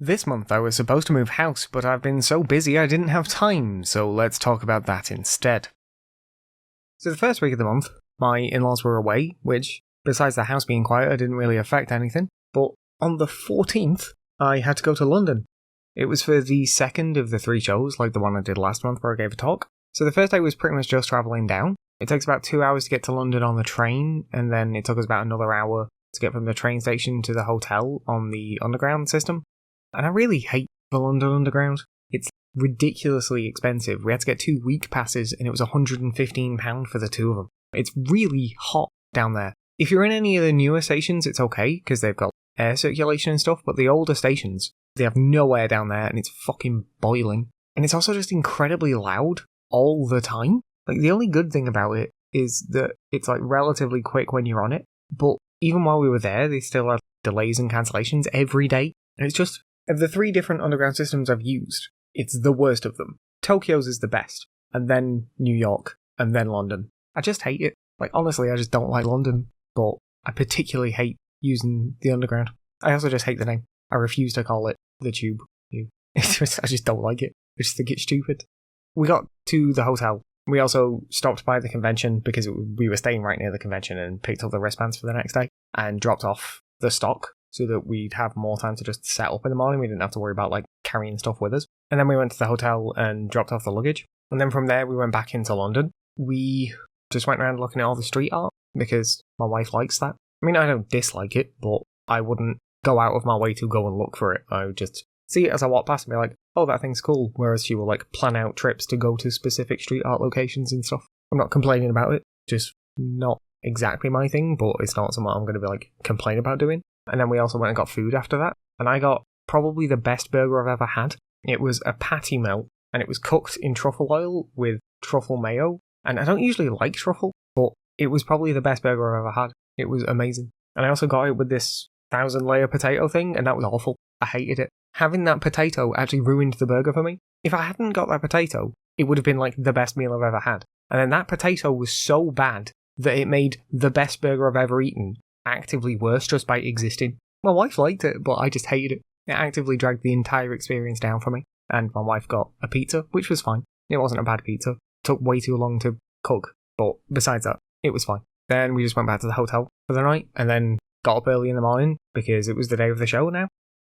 This month I was supposed to move house, but I've been so busy I didn't have time, so let's talk about that instead. So the first week of the month, my in-laws were away, which, besides the house being quieter, didn't really affect anything, but on the 14th, I had to go to London. It was for the second of the 3 shows, like the one I did last month where I gave a talk. So the first day was pretty much just travelling down. It takes about 2 hours to get to London on the train, and then it took us about another hour to get from the train station to the hotel on the underground system. And I really hate the London Underground. It's ridiculously expensive. We had to get 2 week passes, and it was £115 for the 2 of them. It's really hot down there. If you're in any of the newer stations, it's okay, because they've got air circulation and stuff, but the older stations, they have no air down there, and it's fucking boiling. And it's also just incredibly loud all the time. Like, the only good thing about it is that it's, like, relatively quick when you're on it, but even while we were there, they still had delays and cancellations every day. And it's just, of the 3 different underground systems I've used, it's the worst of them. Tokyo's is the best, and then New York, and then London. I just hate it. Like, honestly, I just don't like London, but I particularly hate using the underground. I also just hate the name. I refuse to call it the Tube. I just don't like it. I just think it's stupid. We got to the hotel. We also stopped by the convention because we were staying right near the convention and picked up the wristbands for the next day and dropped off the stock so that we'd have more time to just set up in the morning. We didn't have to worry about like carrying stuff with us. And then we went to the hotel and dropped off the luggage. And then from there we went back into London. We just went around looking at all the street art because my wife likes that. I mean, I don't dislike it, but I wouldn't go out of my way to go and look for it. I would just see it as I walk past and be like, oh, that thing's cool. Whereas she will like plan out trips to go to specific street art locations and stuff. I'm not complaining about it. Just not exactly my thing, but it's not something I'm going to be like complain about doing. And then we also went and got food after that. And I got probably the best burger I've ever had. It was a patty melt and it was cooked in truffle oil with truffle mayo. And I don't usually like truffle, but it was probably the best burger I've ever had. It was amazing. And I also got it with this 1,000-layer potato thing, and that was awful. I hated it. Having that potato actually ruined the burger for me. If I hadn't got that potato, it would have been like the best meal I've ever had. And then that potato was so bad that it made the best burger I've ever eaten actively worse just by existing. My wife liked it, but I just hated it. It actively dragged the entire experience down for me. And my wife got a pizza, which was fine. It wasn't a bad pizza. It took way too long to cook, but besides that, it was fine. Then we just went back to the hotel for the night, and then got up early in the morning because it was the day of the show now.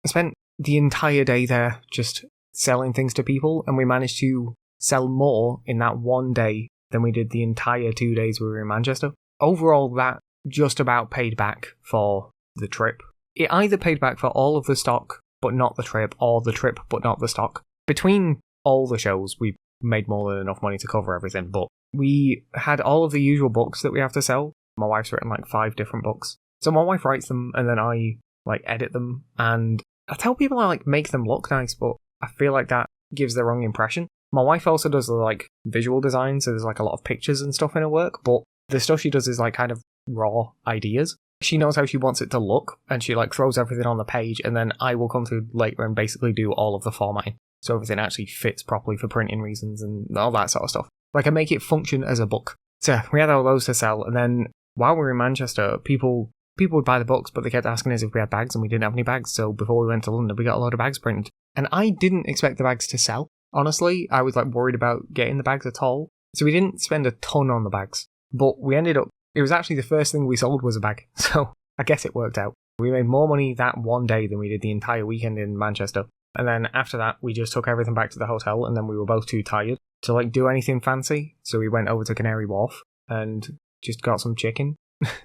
I spent the entire day there just selling things to people, and we managed to sell more in that one day than we did the entire 2 days we were in Manchester. Overall, that just about paid back for the trip. It either paid back for all of the stock, but not the trip, or the trip, but not the stock. Between all the shows, we made more than enough money to cover everything, but we had all of the usual books that we have to sell. My wife's written like 5 different books. So my wife writes them, and then I like edit them, and I tell people I like make them look nice, but I feel like that gives the wrong impression. My wife also does the like visual design, so there's like a lot of pictures and stuff in her work, but the stuff she does is like kind of raw ideas. She knows how she wants it to look, and she like throws everything on the page, and then I will come through later and basically do all of the formatting, so everything actually fits properly for printing reasons and all that sort of stuff. Like, I make it function as a book. So we had all those to sell, and then while we were in Manchester, people would buy the books, but they kept asking us if we had bags, and we didn't have any bags, so before we went to London, we got a load of bags printed. And I didn't expect the bags to sell. Honestly, I was like worried about getting the bags at all, so we didn't spend a ton on the bags. But we ended up, it was actually the first thing we sold was a bag, so I guess it worked out. We made more money that one day than we did the entire weekend in Manchester. And then after that, we just took everything back to the hotel, and then we were both too tired to like do anything fancy, so we went over to Canary Wharf and just got some chicken.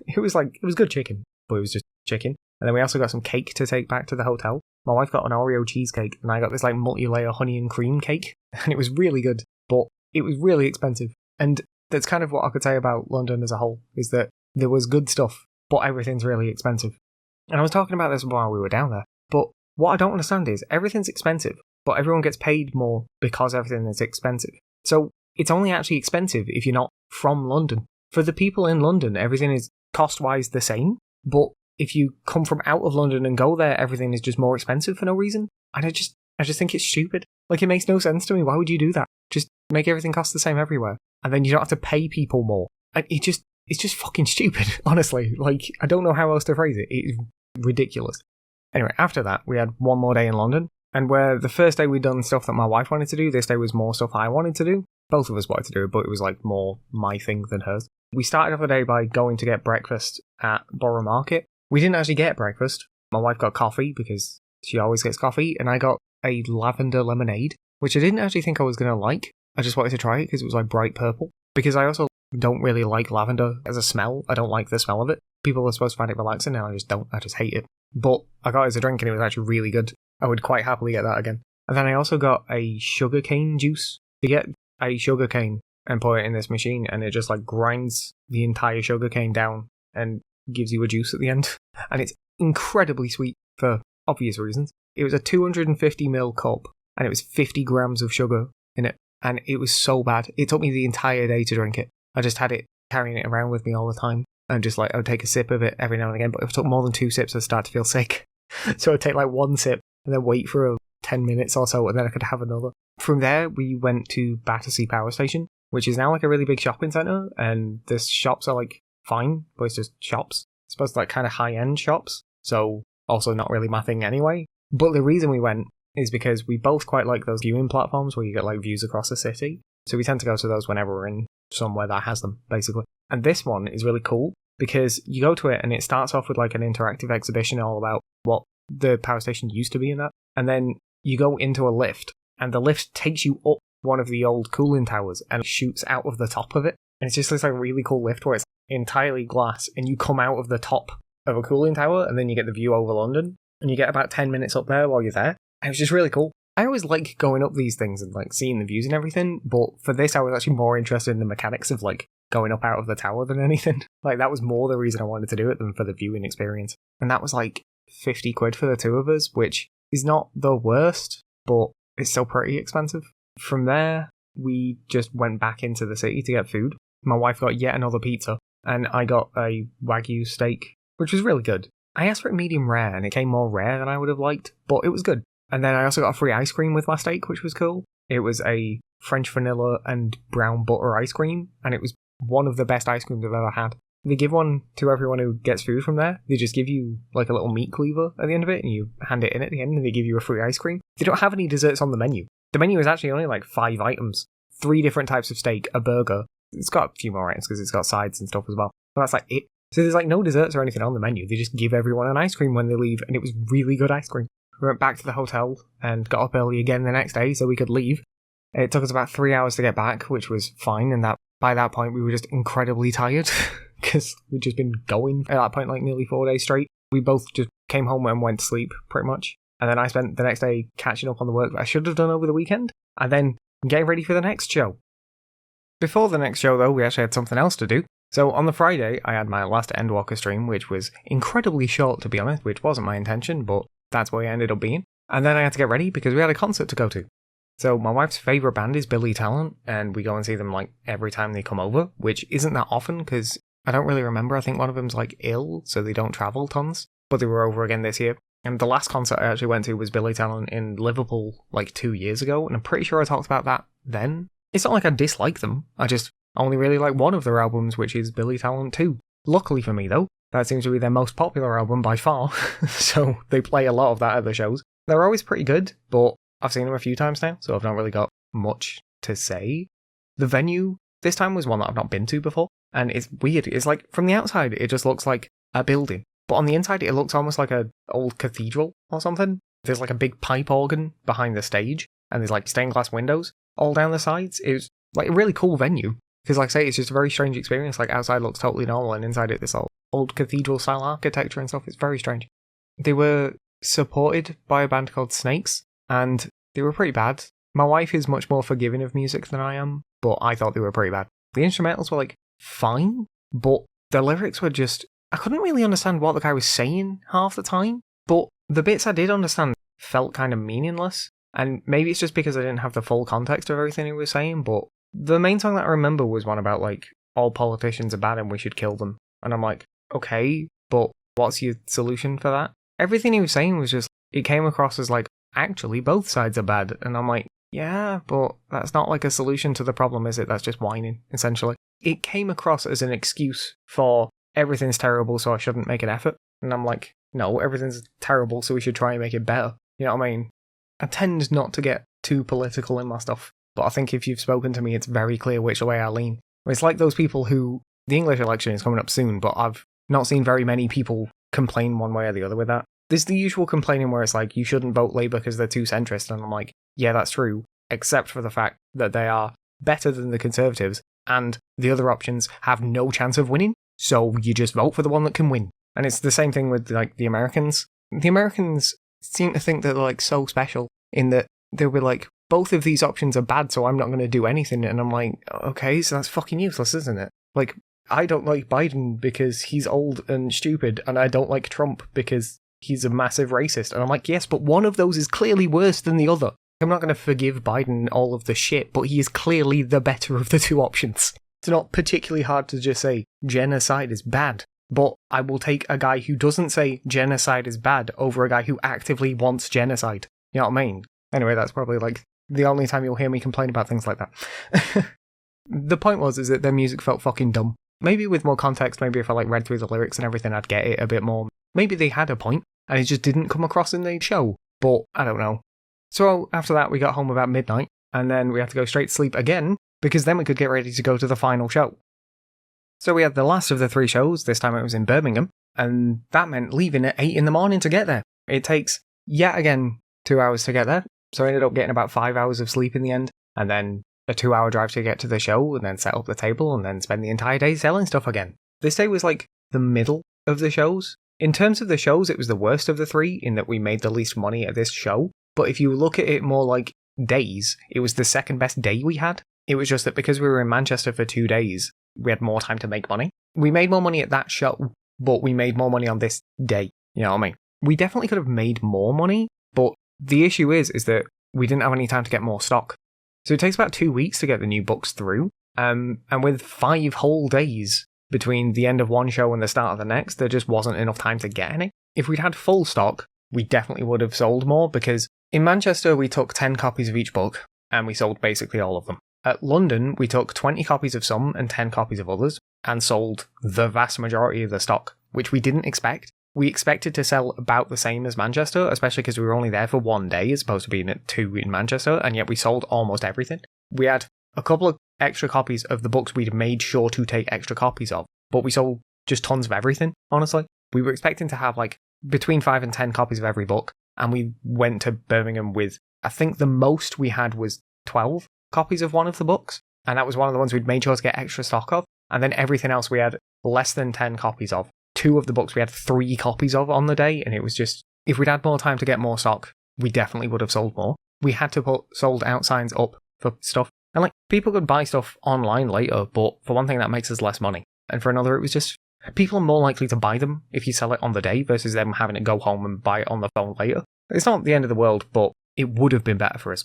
It was good chicken, but it was just chicken. And then we also got some cake to take back to the hotel. My wife got an Oreo cheesecake, and I got this like multi-layer honey and cream cake, and it was really good, but it was really expensive. And that's kind of what I could say about London as a whole, is that there was good stuff, but everything's really expensive. And I was talking about this while we were down there, but what I don't understand is everything's expensive, but everyone gets paid more because everything is expensive. So it's only actually expensive if you're not from London. For the people in London, everything is cost-wise the same, but if you come from out of London and go there, everything is just more expensive for no reason. And I just think it's stupid. Like, it makes no sense to me. Why would you do that? Just make everything cost the same everywhere, and then you don't have to pay people more. It's just fucking stupid, honestly. Like, I don't know how else to phrase it. It's ridiculous. Anyway, after that, we had one more day in London, And where the first day we'd done stuff that my wife wanted to do, this day was more stuff I wanted to do. Both of us wanted to do it, but it was like more my thing than hers. We started off the day by going to get breakfast at Borough Market. We didn't actually get breakfast. My wife got coffee because she always gets coffee, and I got a lavender lemonade, which I didn't actually think I was going to like. I just wanted to try it because it was like bright purple. Because I also don't really like lavender as a smell. I don't like the smell of it. People are supposed to find it relaxing, and I just don't. I just hate it. But I got it as a drink, and it was actually really good. I would quite happily get that again. And then I also got a sugarcane juice. You get a sugarcane and put it in this machine, and it just like grinds the entire sugarcane down and gives you a juice at the end. And it's incredibly sweet for obvious reasons. It was a 250ml cup, and it was 50 grams of sugar in it. And it was so bad. It took me the entire day to drink it. I just had it carrying it around with me all the time. And just like, I would take a sip of it every now and again. But if I took more than 2 sips, I'd start to feel sick. So I'd take like 1 sip and then wait for 10 minutes or so, and then I could have another. From there, we went to Battersea Power Station, which is now like a really big shopping centre. And the shops are like fine, but it's just shops. It's supposed to like kind of high-end shops. So also not really my thing anyway. But the reason we went is because we both quite like those viewing platforms where you get like views across the city. So we tend to go to those whenever we're in somewhere that has them, basically. And this one is really cool because you go to it and it starts off with like an interactive exhibition all about what the power station used to be in that. And then you go into a lift, and the lift takes you up one of the old cooling towers and shoots out of the top of it. And it's just this like really cool lift where it's entirely glass, and you come out of the top of a cooling tower, and then you get the view over London, and you get about 10 minutes up there while you're there. And it's just really cool. I always like going up these things and like seeing the views and everything, but for this I was actually more interested in the mechanics of like going up out of the tower than anything. Like that was more the reason I wanted to do it than for the viewing experience. And that was like 50 quid for the two of us, which is not the worst, but it's still pretty expensive. From there, we just went back into the city to get food. My wife got yet another pizza, and I got a Wagyu steak, which was really good. I asked for it medium rare, and it came more rare than I would have liked, but it was good. And then I also got a free ice cream with my steak, which was cool. It was a French vanilla and brown butter ice cream, and it was one of the best ice creams I've ever had. They give one to everyone who gets food from there. They just give you like a little meat cleaver at the end of it, and you hand it in at the end, and they give you a free ice cream. They don't have any desserts on the menu. The menu is actually only like 5 items. 3 different types of steak, a burger. It's got a few more items because it's got sides and stuff as well. But that's like it. So there's like no desserts or anything on the menu. They just give everyone an ice cream when they leave, and it was really good ice cream. We went back to the hotel and got up early again the next day so we could leave. It took us about 3 hours to get back, which was fine, and that by that point we were just incredibly tired because we'd just been going at that point like nearly 4 days straight. We both just came home and went to sleep pretty much, and then I spent the next day catching up on the work that I should have done over the weekend, and then getting ready for the next show. Before the next show though, we actually had something else to do. So on the Friday I had my last Endwalker stream, which was incredibly short to be honest, which wasn't my intention, but that's what it ended up being. And then I had to get ready because we had a concert to go to. So my wife's favourite band is Billy Talent, and we go and see them like every time they come over, which isn't that often because I don't really remember. I think one of them's like ill, so they don't travel tons. But they were over again this year. And the last concert I actually went to was Billy Talent in Liverpool like 2 years ago, and I'm pretty sure I talked about that then. It's not like I dislike them, I just only really like one of their albums, which is Billy Talent 2. Luckily for me though, that seems to be their most popular album by far, so they play a lot of that at the shows. They're always pretty good, but I've seen them a few times now, so I've not really got much to say. The venue this time was one that I've not been to before, and it's weird. It's like, from the outside, it just looks like a building, but on the inside, it looks almost like an old cathedral or something. There's like a big pipe organ behind the stage, and there's like stained glass windows all down the sides. It was like a really cool venue, because like I say, it's just a very strange experience. Like outside looks totally normal, and inside it, this old cathedral style architecture and stuff. It's very strange. They were supported by a band called Snakes, and they were pretty bad. My wife is much more forgiving of music than I am, but I thought they were pretty bad. The instrumentals were like fine, but the lyrics were just, I couldn't really understand what the guy was saying half the time, but the bits I did understand felt kind of meaningless, and maybe it's just because I didn't have the full context of everything he was saying, but the main song that I remember was one about like, all politicians are bad and we should kill them, and I'm like, okay, but what's your solution for that? Everything he was saying was just, it came across as like, actually both sides are bad, and I'm like, yeah, but that's not like a solution to the problem, is it? That's just whining, essentially. It came across as an excuse for everything's terrible, so I shouldn't make an effort, and I'm like, no, everything's terrible, so we should try and make it better, you know what I mean? I tend not to get too political in my stuff, but I think if you've spoken to me, it's very clear which way I lean. It's like those people who, the English election is coming up soon, but I've not seen very many people complain one way or the other with that. There's the usual complaining where it's like, you shouldn't vote Labour because they're too centrist, and I'm like, yeah, that's true, except for the fact that they are better than the Conservatives, and the other options have no chance of winning, so you just vote for the one that can win. And it's the same thing with, like, the Americans. The Americans seem to think that they're, like, so special, in that they'll be like, both of these options are bad, so I'm not going to do anything, and I'm like, okay, so that's fucking useless, isn't it? Like, I don't like Biden because he's old and stupid, and I don't like Trump because he's a massive racist. And I'm like, yes, but one of those is clearly worse than the other. I'm not going to forgive Biden all of the shit, but he is clearly the better of the two options. It's not particularly hard to just say genocide is bad, but I will take a guy who doesn't say genocide is bad over a guy who actively wants genocide. You know what I mean? Anyway, that's probably like the only time you'll hear me complain about things like that. The point is that their music felt fucking dumb. Maybe with more context, maybe if I like read through the lyrics and everything, I'd get it a bit more. Maybe they had a point, and it just didn't come across in the show, but I don't know. So after that, we got home about midnight, and then we had to go straight to sleep again, because then we could get ready to go to the final show. So we had the last of the 3 shows, this time it was in Birmingham, and that meant leaving at 8 in the morning to get there. It takes, yet again, 2 hours to get there, so I ended up getting about 5 hours of sleep in the end, and then a 2-hour drive to get to the show, and then set up the table, and then spend the entire day selling stuff again. This day was like the middle of the shows. In terms of the shows, it was the worst of the 3, in that we made the least money at this show, but if you look at it more like days, it was the second best day we had. It was just that because we were in Manchester for 2 days, we had more time to make money. We made more money at that show, but we made more money on this day. You know what I mean? We definitely could have made more money, but the issue is that we didn't have any time to get more stock. So it takes about 2 weeks to get the new books through, and with 5 whole days between the end of one show and the start of the next, there just wasn't enough time to get any. If we'd had full stock, we definitely would have sold more, because in Manchester we took 10 copies of each book, and we sold basically all of them. At London, we took 20 copies of some and 10 copies of others, and sold the vast majority of the stock, which we didn't expect. We expected to sell about the same as Manchester, especially because we were only there for 1 day as opposed to being at 2 in Manchester, and yet we sold almost everything. We had a couple of extra copies of the books we'd made sure to take extra copies of, but we sold just tons of everything, honestly. We were expecting to have like between 5 and 10 copies of every book, and we went to Birmingham with, I think the most we had was 12 copies of one of the books, and that was one of the ones we'd made sure to get extra stock of, and then everything else we had less than 10 copies of. 2 of the books we had 3 copies of on the day, and it was just, if we'd had more time to get more stock, we definitely would have sold more. We had to put sold out signs up for stuff, and like, people could buy stuff online later, but for one thing that makes us less money, and for another it was just, people are more likely to buy them if you sell it on the day versus them having to go home and buy it on the phone later. It's not the end of the world, but it would have been better for us.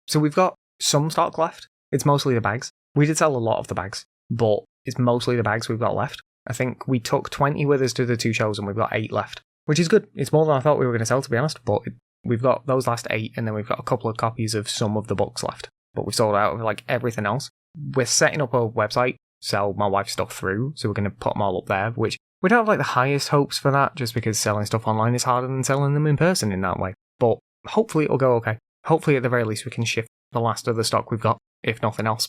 So we've got some stock left. It's mostly the bags. We did sell a lot of the bags, but it's mostly the bags we've got left. I think we took 20 with us to the 2 shows and we've got 8 left, which is good. It's more than I thought we were going to sell, to be honest, but we've got those last 8, and then we've got a couple of copies of some of the books left, but we've sold out of like everything else. We're setting up a website, sell my wife's stuff through, so we're going to put them all up there, which we don't have like the highest hopes for that, just because selling stuff online is harder than selling them in person in that way, but hopefully it'll go okay. Hopefully at the very least we can shift the last of the stock we've got, if nothing else.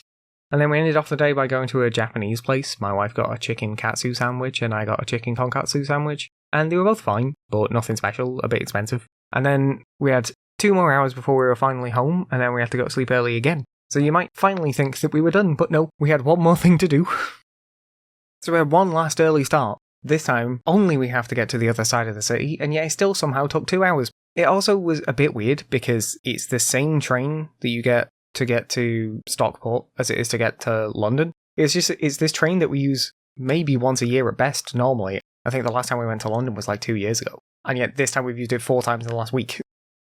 And then we ended off the day by going to a Japanese place. My wife got a chicken katsu sandwich and I got a chicken tonkatsu sandwich. And they were both fine, but nothing special, a bit expensive. And then we had 2 more hours before we were finally home, and then we had to go to sleep early again. So you might finally think that we were done, but no, we had one more thing to do. So we had one last early start. This time, only we have to get to the other side of the city, and yet it still somehow took 2 hours. It also was a bit weird because it's the same train that you get to Stockport as it is to get to London. It's this train that we use maybe once a year at best normally. I think the last time we went to London was like 2 years ago. And yet this time we've used it 4 times in the last week.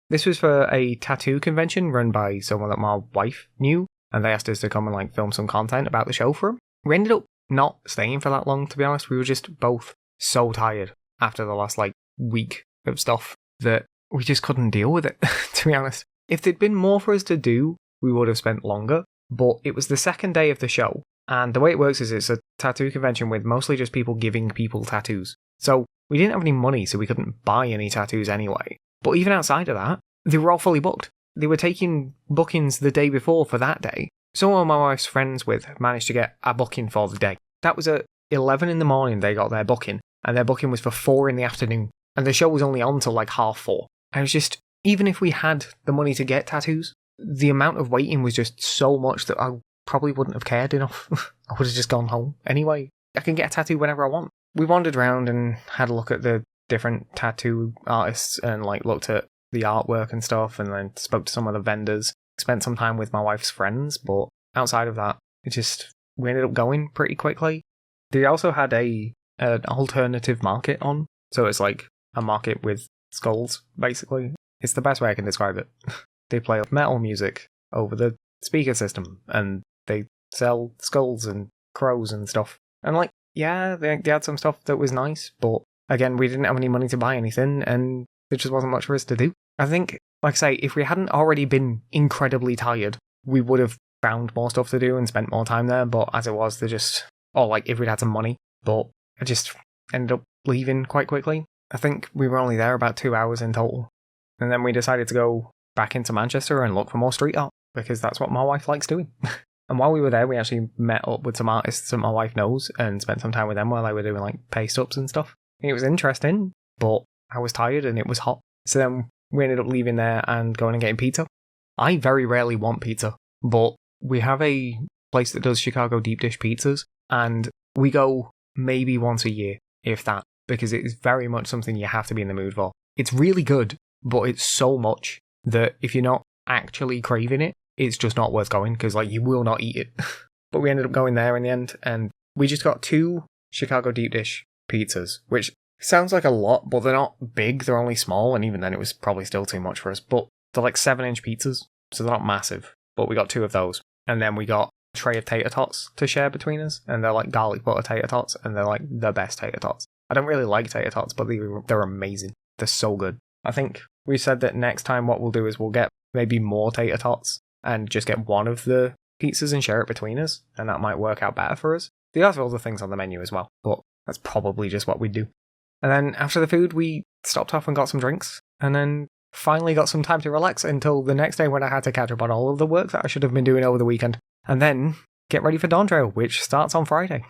This was for a tattoo convention run by someone that my wife knew, and they asked us to come and like film some content about the show for them. We ended up not staying for that long, to be honest. We were just both so tired after the last like week of stuff that we just couldn't deal with it, to be honest. If there'd been more for us to do, we would have spent longer, but it was the second day of the show, and the way it works is it's a tattoo convention with mostly just people giving people tattoos. So we didn't have any money, so we couldn't buy any tattoos anyway. But even outside of that, they were all fully booked. they were taking bookings the day before for that day. Someone my wife's friends with managed to get a booking for the day. That was at 11 in the morning they got their booking, and their booking was for 4 in the afternoon, and the show was only on till like 4:30. And it was just, even if we had the money to get tattoos, the amount of waiting was just so much that I probably wouldn't have cared enough. I would have just gone home. Anyway, I can get a tattoo whenever I want. We wandered around and had a look at the different tattoo artists and like looked at the artwork and stuff, and then spoke to some of the vendors. Spent some time with my wife's friends, but outside of that, we ended up going pretty quickly. They also had an alternative market on, so it's like a market with skulls, basically. It's the best way I can describe it. They play metal music over the speaker system, and they sell skulls and crows and stuff. And like, yeah, they had some stuff that was nice, but again, we didn't have any money to buy anything, and there just wasn't much for us to do. I think, like I say, if we hadn't already been incredibly tired, we would have found more stuff to do and spent more time there, but as it was, or like if we'd had some money, but I just ended up leaving quite quickly. I think we were only there about 2 hours in total. And then we decided to go back into Manchester and look for more street art, because that's what my wife likes doing. And while we were there, we actually met up with some artists that my wife knows and spent some time with them while they were doing like paste-ups and stuff. It was interesting, but I was tired and it was hot. So then we ended up leaving there and going and getting pizza. I very rarely want pizza, but we have a place that does Chicago deep dish pizzas, and we go maybe once a year, if that, because it is very much something you have to be in the mood for. It's really good, but it's so much that if you're not actually craving it, it's just not worth going, because like you will not eat it. But we ended up going there in the end, and we just got 2 Chicago deep dish pizzas, which sounds like a lot, but they're not big, they're only small, and even then it was probably still too much for us. But they're like 7-inch pizzas, so they're not massive, but we got 2 of those. And then we got a tray of tater tots to share between us, and they're like garlic butter tater tots, and they're like the best tater tots. I don't really like tater tots, but they're amazing. They're so good. I think we said that next time what we'll do is we'll get maybe more tater tots and just get one of the pizzas and share it between us, and that might work out better for us. They have other things on the menu as well, but that's probably just what we do. And then after the food, we stopped off and got some drinks, and then finally got some time to relax until the next day when I had to catch up on all of the work that I should have been doing over the weekend, and then get ready for Dawn Trail, which starts on Friday.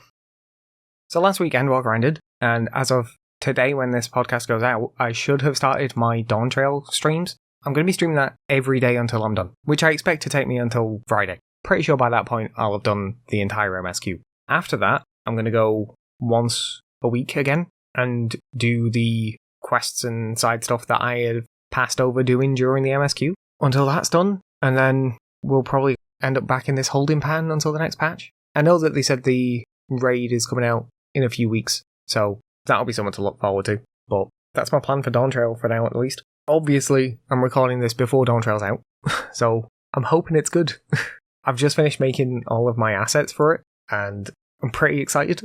So last weekend while grinded, and as of today when this podcast goes out, I should have started my Dawn Trail streams. I'm going to be streaming that every day until I'm done, which I expect to take me until Friday. Pretty sure by that point I'll have done the entire MSQ. After that, I'm going to go once a week again and do the quests and side stuff that I had passed over doing during the MSQ until that's done, and then we'll probably end up back in this holding pan until the next patch. I know that they said the raid is coming out in a few weeks, so that'll be something to look forward to, but that's my plan for Dawn Trail for now at least. Obviously, I'm recording this before Dawn Trail's out, so I'm hoping it's good. I've just finished making all of my assets for it, and I'm pretty excited.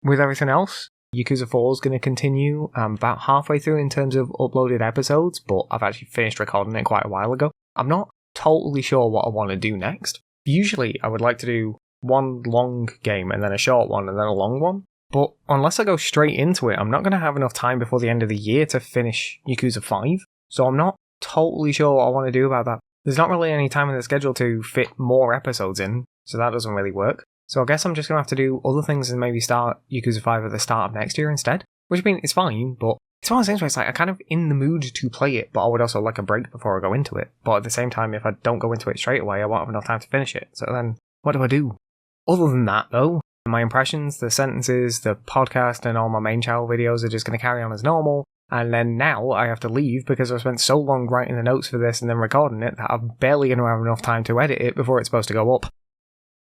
With everything else, Yakuza 4 is going to continue. I'm about halfway through in terms of uploaded episodes, but I've actually finished recording it quite a while ago. I'm not totally sure what I want to do next. Usually, I would like to do one long game, and then a short one, and then a long one. But unless I go straight into it, I'm not going to have enough time before the end of the year to finish Yakuza 5. So I'm not totally sure what I want to do about that. There's not really any time in the schedule to fit more episodes in, so that doesn't really work. So I guess I'm just going to have to do other things and maybe start Yakuza 5 at the start of next year instead. Which, I mean, it's fine, but it's one of those things where it's like, I'm kind of in the mood to play it, but I would also like a break before I go into it. But at the same time, if I don't go into it straight away, I won't have enough time to finish it. So then, what do I do? Other than that, though, my impressions, the sentences, the podcast, and all my main channel videos are just going to carry on as normal. And then now I have to leave because I've spent so long writing the notes for this and then recording it that I'm barely going to have enough time to edit it before it's supposed to go up.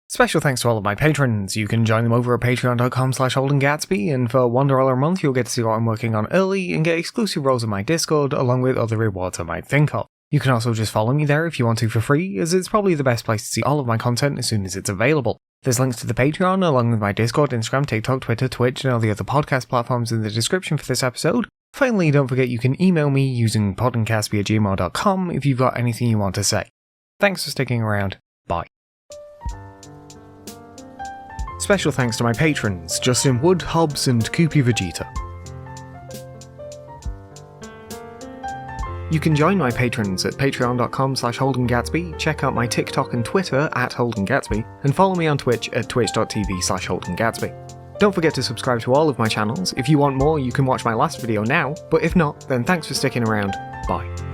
Special thanks to all of my patrons. You can join them over at patreon.com/Holden Gatsby, and for $1 a month you'll get to see what I'm working on early and get exclusive roles in my Discord along with other rewards I might think of. You can also just follow me there if you want to for free, as it's probably the best place to see all of my content as soon as it's available. There's links to the Patreon along with my Discord, Instagram, TikTok, Twitter, Twitch, and all the other podcast platforms in the description for this episode. Finally, don't forget you can email me using podencastby@gmail.com if you've got anything you want to say. Thanks for sticking around. Bye. Special thanks to my patrons, Justin Wood, Hobbs, and Koopy Vegeta. You can join my patrons at patreon.com/Holden Gatsby, check out my TikTok and Twitter at Holden Gatsby, and follow me on Twitch at twitch.tv/Holden Gatsby. Don't forget to subscribe to all of my channels. If you want more, you can watch my last video now, but if not, then thanks for sticking around. Bye.